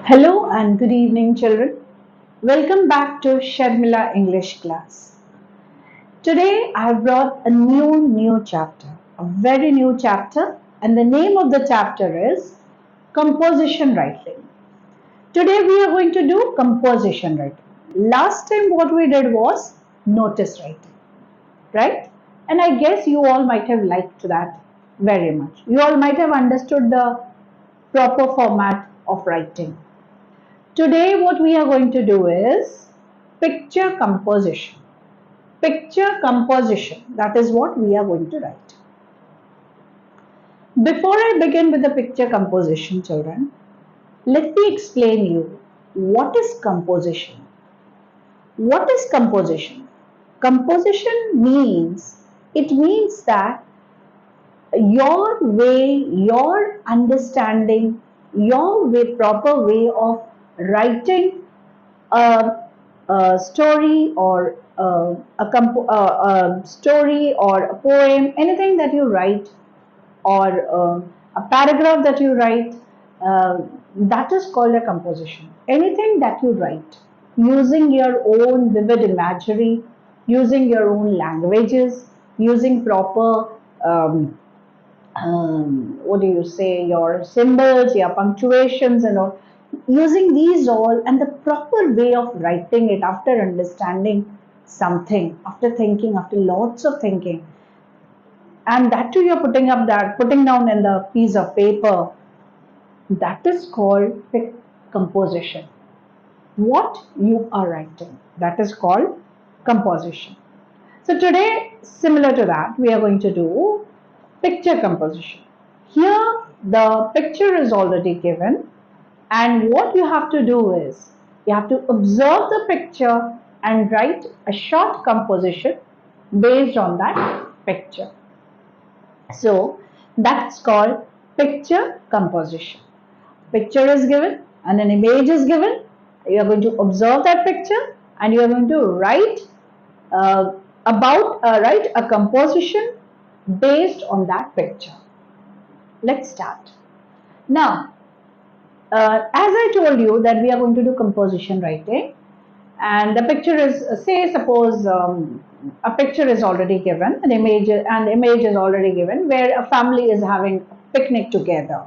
Hello and good evening, children. Welcome back to Sharmila English class. Today I have brought a new chapter, a very new chapter, and the name of the chapter is Composition Writing. Today we are going to do composition writing. Last time what we did was notice writing, right? And I guess you all might have liked that very much. You all might have understood the proper format of writing. Today, what we are going to do is picture composition. Picture composition, that is what we are going to write. Before I begin with the picture composition, children, let me explain you what is composition. What is composition? Composition means that your way, your understanding, your way, proper way of writing a, a story or a story or a poem, anything that you write or a paragraph that you write, that is called a composition. Anything that you write using your own vivid imagery, using your own languages, using proper what do you say, your symbols, your punctuations, and all, using these all and the proper way of writing it after understanding something, after thinking, after lots of thinking, and that too you're putting down in the piece of paper, that is called composition. What you are writing, that is called composition. So today, similar to that, we are going to do picture composition. Here, the picture is already given, and what you have to do is you have to observe the picture and write a short composition based on that picture. So, that's called picture composition. Picture is given and an image is given. You are going to observe that picture and you are going to write write a composition based on that picture. Let's start. Now, as I told you that we are going to do composition writing, and the picture is, say, suppose a picture is already given, an image is already given where a family is having a picnic together.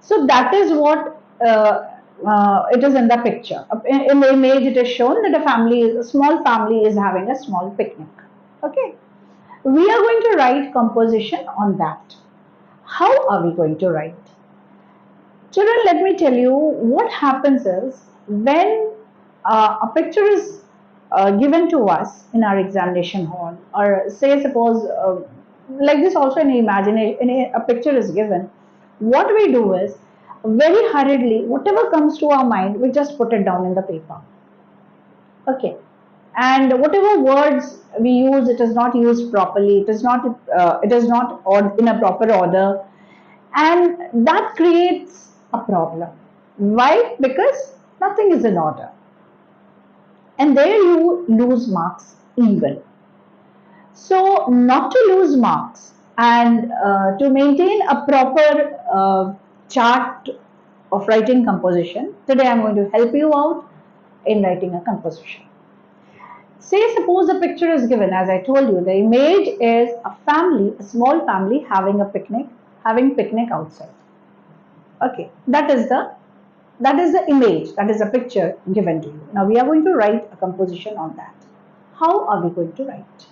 So that is what it is in the picture. In the image, it is shown that a small family is having a small picnic. Okay. We are going to write composition on that. How are we going to write? Children, let me tell you what happens is when a picture is given to us in our examination hall, or say, suppose, like this also in imagination, a picture is given. What we do is very hurriedly, whatever comes to our mind, we just put it down in the paper. Okay, and whatever words we use, it is not used properly. It is not in a proper order, and that creates a problem. Why? Because nothing is in order, and there you lose marks even. So, not to lose marks and to maintain a proper chart of writing composition, today I'm going to help you out in writing a composition. Say, suppose a picture is given, as I told you, the image is a family, a small family having having picnic outside. Okay, that is the image, that is a picture given to you. Now we are going to write a composition on that. How are we going to write?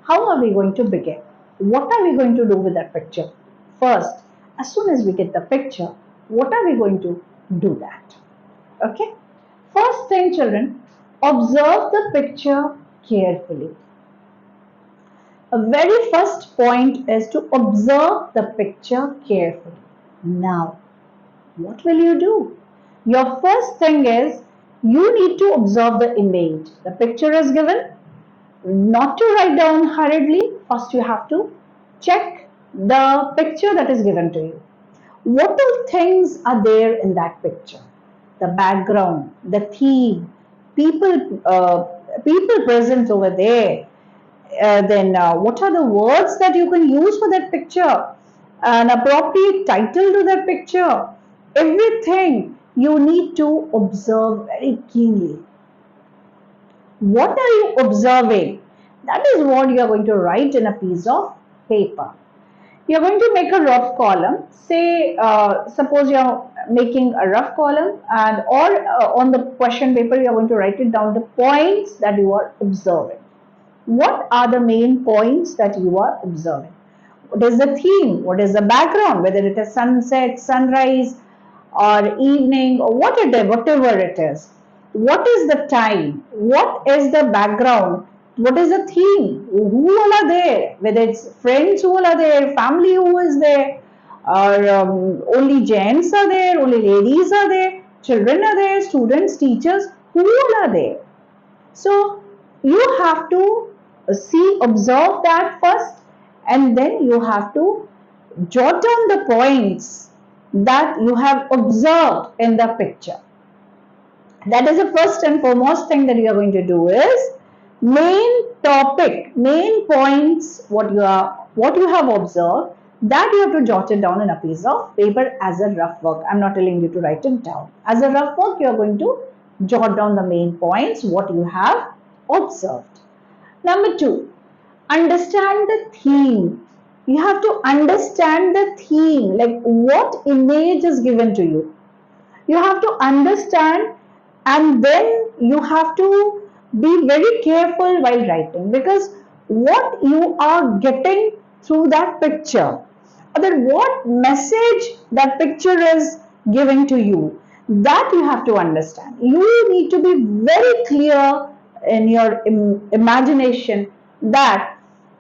How are we going to begin? What are we going to do with that picture? First, as soon as we get the picture, what are we going to do that? Okay? First thing, children, observe the picture carefully. A very first point is to observe the picture carefully. Now, what will you do? Your first thing is you need to observe the image. The picture is given, not to write down hurriedly. First, you have to check the picture that is given to you. What all things are there in that picture? The background, the theme, people present over there. Then, what are the words that you can use for that picture? An appropriate title to that picture. Everything you need to observe very keenly. What are you observing? That is what you are going to write in a piece of paper. You are going to make a rough column. Say, suppose you are making a rough column, and or on the question paper you are going to write it down the points that you are observing. What are the main points that you are observing? What is the theme? What is the background? Whether it is sunset, sunrise, or evening, or whatever it is. What is the time? What is the background? What is the theme? Who all are there? Whether it's friends who all are there, family who is there, or only gents are there, only ladies are there, children are there, students, teachers, who all are there? So you have to see, observe that first, and then you have to jot down the points that you have observed in the picture. That is the first and foremost thing that you are going to do is main topic, main points, what you have observed, that you have to jot it down in a piece of paper as a rough work. I'm not telling you to write it down. As a rough work, you are going to jot down the main points, what you have observed. Number 2, understand the theme. You have to understand the theme, like what image is given to you. You have to understand, and then you have to be very careful while writing, because what you are getting through that picture, or that what message that picture is giving to you, that you have to understand. You need to be very clear in your imagination that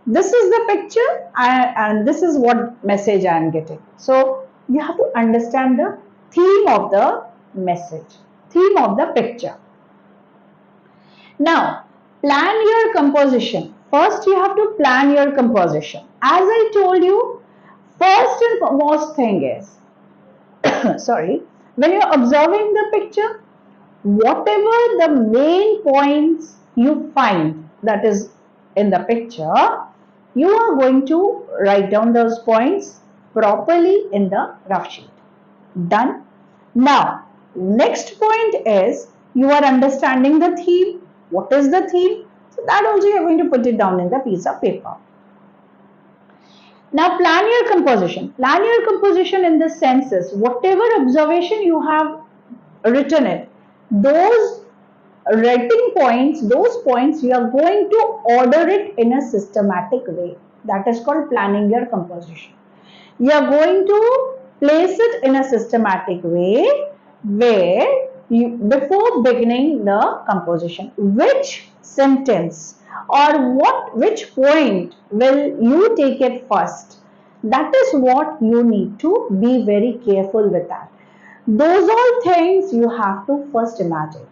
this is the picture and this is what message I am getting. So you have to understand the theme of the message, theme of the picture. Now, plan your composition. First, you have to plan your composition. As I told you, first and foremost thing is, sorry, when you're observing the picture, whatever the main points you find that is in the picture, you are going to write down those points properly in the rough sheet. Done. Now, next point is you are understanding the theme. What is the theme? So that also you are going to put it down in the piece of paper. Now plan your composition. Plan your composition in the senses. Whatever observation you have written it, those writing points, those points you are going to order it in a systematic way. That is called planning your composition. You are going to place it in a systematic way where you, before beginning the composition, which sentence or which point will you take it first? That is what you need to be very careful with that. Those all things you have to first imagine.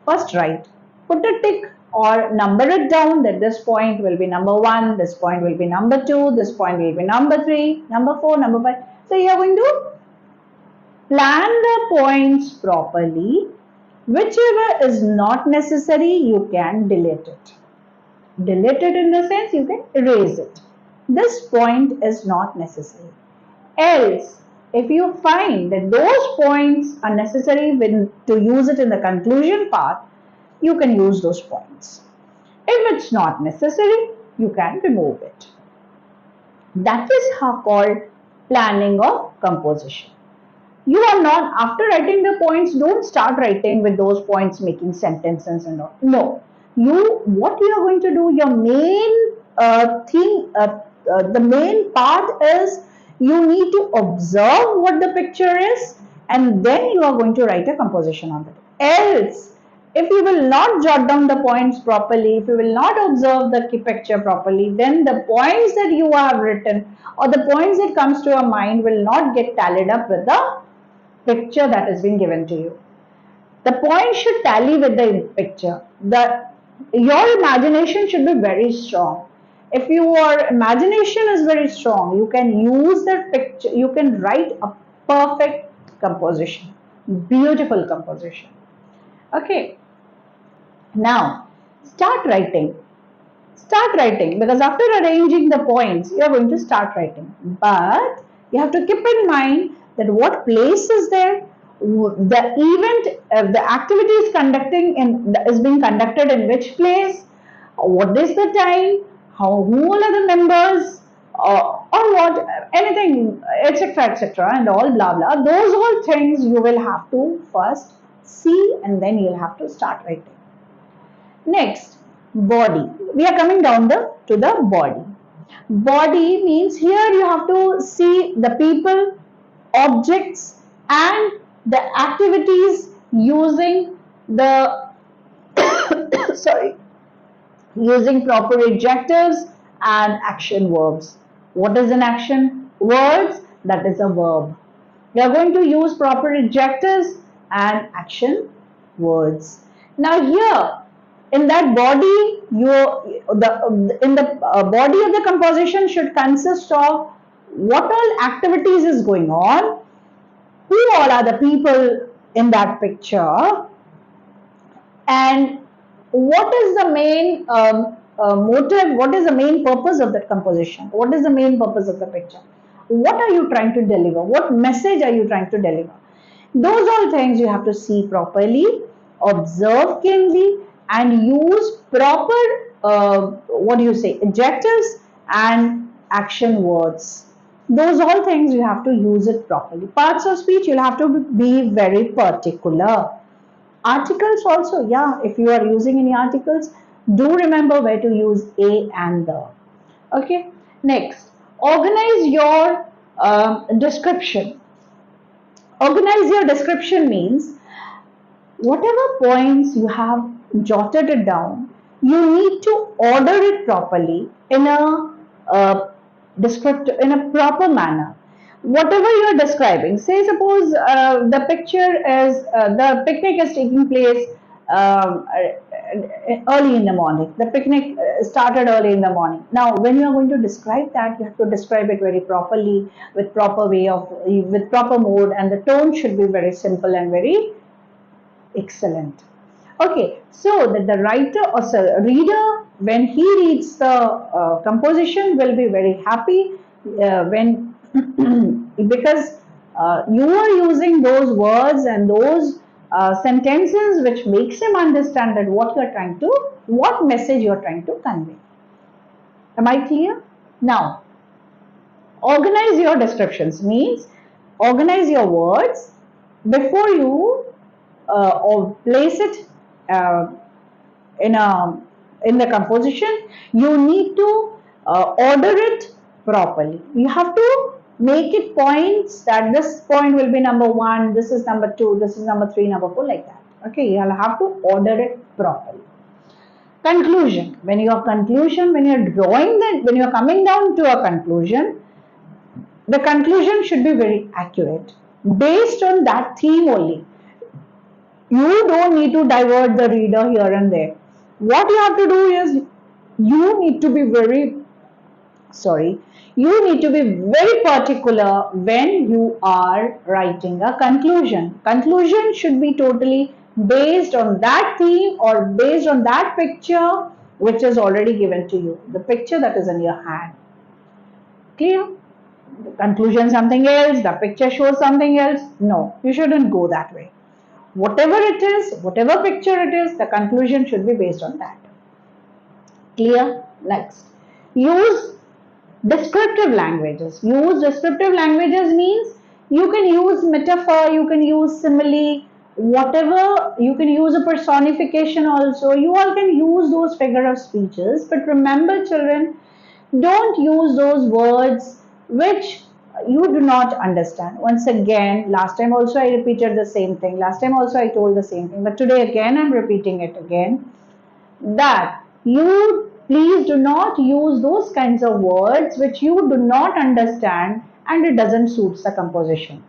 First write, put a tick or number it down that this point will be number 1, this point will be number 2, this point will be number 3, number 4, number 5. So you are going to plan the points properly. Whichever is not necessary, you can delete it. Delete it in the sense you can erase it. This point is not necessary. Else, if you find that those points are necessary to use it in the conclusion part, you can use those points. If it's not necessary, you can remove it. That is how called planning of composition. You are not, after writing the points, don't start writing with those points making sentences and all. No. What you are going to do, your main thing, the main part is you need to observe what the picture is, and then you are going to write a composition on it. Else, if you will not jot down the points properly, if you will not observe the picture properly, then the points that you have written or the points that comes to your mind will not get tallied up with the picture that has been given to you. The points should tally with the picture. Your imagination should be very strong. If your imagination is very strong, you can use that picture, you can write a perfect composition, beautiful composition. Okay. Now, start writing. Start writing, because after arranging the points, you are going to start writing. But you have to keep in mind that what place is there, the event, the activity is being conducted in which place, what is the time, who all are the members, or what, anything, etc., etc., and all blah blah. Those all things you will have to first see, and then you'll have to start writing. Next, body. We are coming down to the body. Body means here you have to see the people, objects, and the activities using the sorry, using proper adjectives and action verbs. What is an action? Words, that is a verb. We are going to use proper adjectives and action words. Now here, in that body, the body of the composition should consist of what all activities is going on, who all are the people in that picture, and what is the main motive, what is the main purpose of that composition, what is the main purpose of the picture, what are you trying to deliver, what message are you trying to deliver. Those all things you have to see properly, observe keenly, and use proper what do you say, adjectives and action words. Those all things you have to use it properly. Parts of speech you'll have to be very particular. Articles also, yeah, if you are using any articles, do remember where to use a and the. Okay, next, organize your description. Organize your description means whatever points you have jotted it down, you need to order it properly in a in a proper manner. Whatever you are describing, say suppose the picture is the picnic is taking place early in the morning. The picnic started early in the morning. Now, when you are going to describe that, you have to describe it very properly, with proper way of, with proper mode, and the tone should be very simple and very excellent. Okay, so that the writer or reader, when he reads the composition, will be very happy when because you are using those words and those sentences which makes him understand that what you are trying to, what message you are trying to convey. Am I clear? Now, organize your descriptions means organize your words before you or place it uh, in a in the composition. You need to order it properly. You have to make it points that this point will be number 1, this is number 2, this is number 3, number 4, like that. Okay, you'll have to order it properly. Conclusion. When you are drawing that, when you are coming down to a conclusion, the conclusion should be very accurate based on that theme only. You don't need to divert the reader here and there. What you have to do is you need to be very particular when you are writing a conclusion. Conclusion should be totally based on that theme or based on that picture which is already given to you, the picture that is in your hand. Clear? The conclusion something else, the picture shows something else. No, you shouldn't go that way. Whatever it is, whatever picture it is, the conclusion should be based on that. Clear? Next, use descriptive languages. Use descriptive languages means you can use metaphor, you can use simile, whatever, you can use a personification also. You all can use those figure of speeches, but remember children, don't use those words which you do not understand. Once again, last time also I repeated the same thing. Last time also I told the same thing. But today again I'm repeating it again. That you please do not use those kinds of words which you do not understand and it doesn't suit the composition.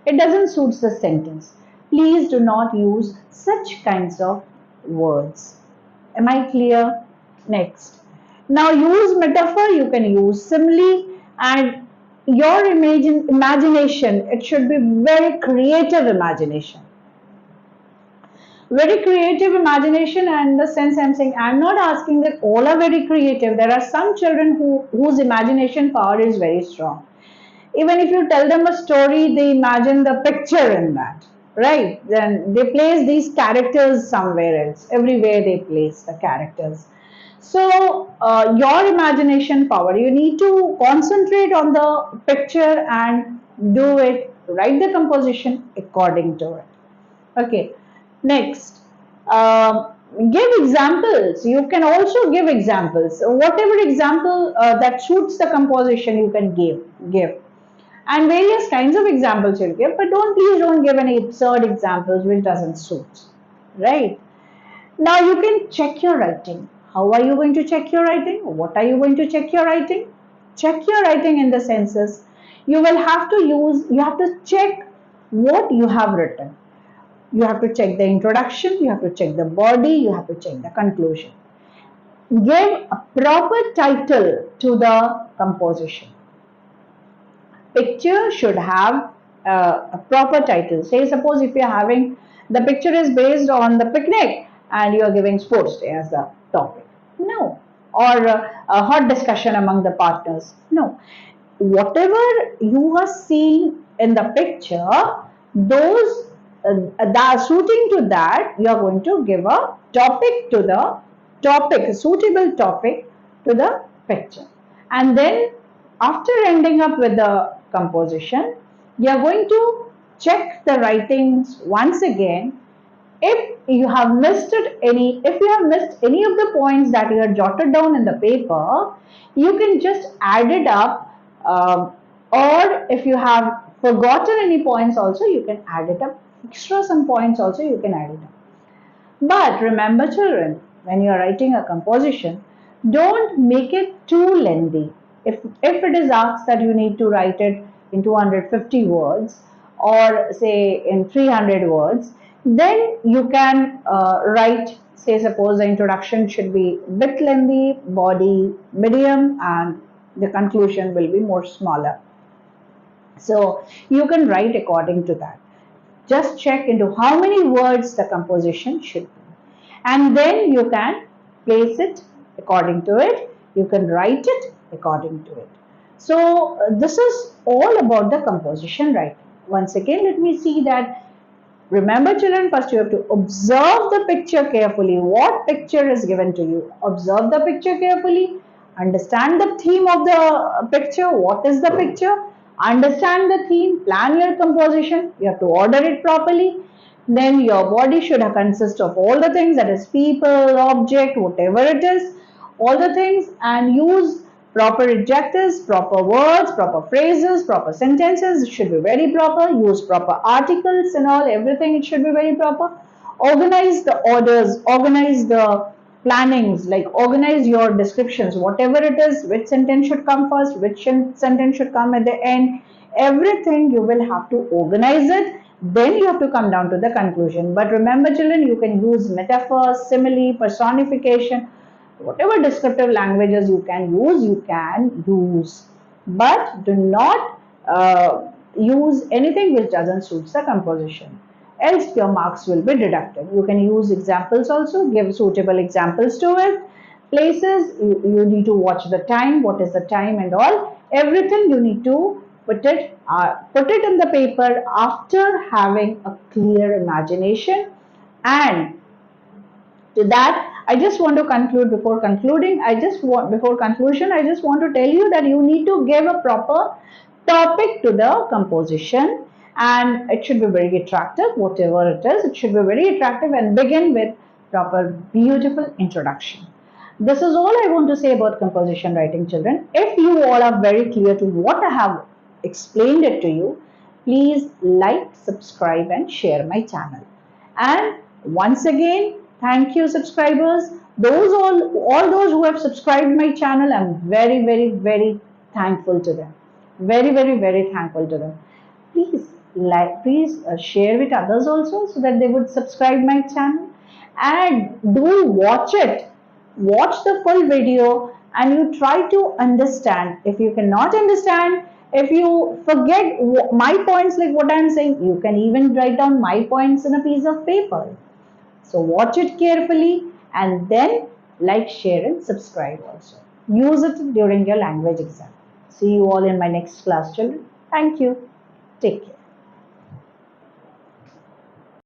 It doesn't suit the sentence. Please do not use such kinds of words. Am I clear? Next. Now use metaphor, you can use simile, and your imagination, it should be very creative imagination. Very creative imagination, and in the sense I'm saying, I'm not asking that all are very creative. There are some children whose imagination power is very strong. Even if you tell them a story, they imagine the picture in that. right? Then they place these characters somewhere else. Everywhere they place the characters. So your imagination power, you need to concentrate on the picture and do it, write the composition according to it. Okay, next, give examples. You can also give examples. Whatever example that suits the composition, you can give, and various kinds of examples you'll give. But please don't give any absurd examples which doesn't suit, right? Now you can check your writing. How are you going to check your writing? What are you going to check your writing? Check your writing in the senses. You have to check what you have written. You have to check the introduction, you have to check the body, you have to check the conclusion. Give a proper title to the composition. Picture should have a proper title. Say, suppose if you're having the picture is based on the picnic and you are giving sports day as the topic. No. Or a hot discussion among the partners. No. Whatever you are seeing in the picture, those that suiting to that, you are going to give a topic, a suitable topic to the picture. And then after ending up with the composition, you are going to check the writings once again. If you have missed any of the points that you have jotted down in the paper, you can just add it up, or if you have forgotten any points also, you can add it up. Extra some points also, you can add it up. But remember, children, when you are writing a composition, don't make it too lengthy. If it is asked that you need to write it in 250 words, or say in 300 words, then you can write, say, suppose the introduction should be a bit lengthy, body medium, and the conclusion will be more smaller. So you can write according to that. Just check into how many words the composition should be, and then you can place it according to it. You can write it according to it. So this is all about the composition writing. Once again, let me see that. Remember, children, first you have to observe the picture carefully. What picture is given to you? Observe the picture carefully. Understand the theme of the picture. What is the picture? Understand the theme. Plan your composition. You have to order it properly. Then your body should consist of all the things, that is people, object, whatever it is, all the things, and use proper adjectives, proper words, proper phrases, proper sentences. It should be very proper. Use proper articles and all, everything, it should be very proper. Organize the orders, organize the plannings, like organize your descriptions, whatever it is, which sentence should come first, which sentence should come at the end. Everything you will have to organize it. Then you have to come down to the conclusion. But remember, children, you can use metaphors, simile, personification, whatever descriptive languages you can use, but do not use anything which doesn't suit the composition, else your marks will be deducted. You can use examples also, give suitable examples to it. Places, you need to watch the time, what is the time and all, everything you need to put it in the paper after having a clear imagination. And to that, I just want to conclude. Before concluding, before conclusion, I just want to tell you that you need to give a proper topic to the composition, and it should be very attractive. Whatever it is, it should be very attractive, and begin with proper beautiful introduction. This is all I want to say about composition writing, children. If you all are very clear to what I have explained it to you, please like, subscribe and share my channel. And once again, thank you, subscribers. All those who have subscribed my channel, I'm very, very, very thankful to them. Very, very, very thankful to them. Please share with others also, so that they would subscribe my channel. And do watch it. Watch the full video and you try to understand. If you cannot understand, if you forget my points, like what I'm saying, you can even write down my points in a piece of paper. So watch it carefully and then like, share and subscribe also. Use it during your language exam. See you all in my next class, children. Thank you. Take care.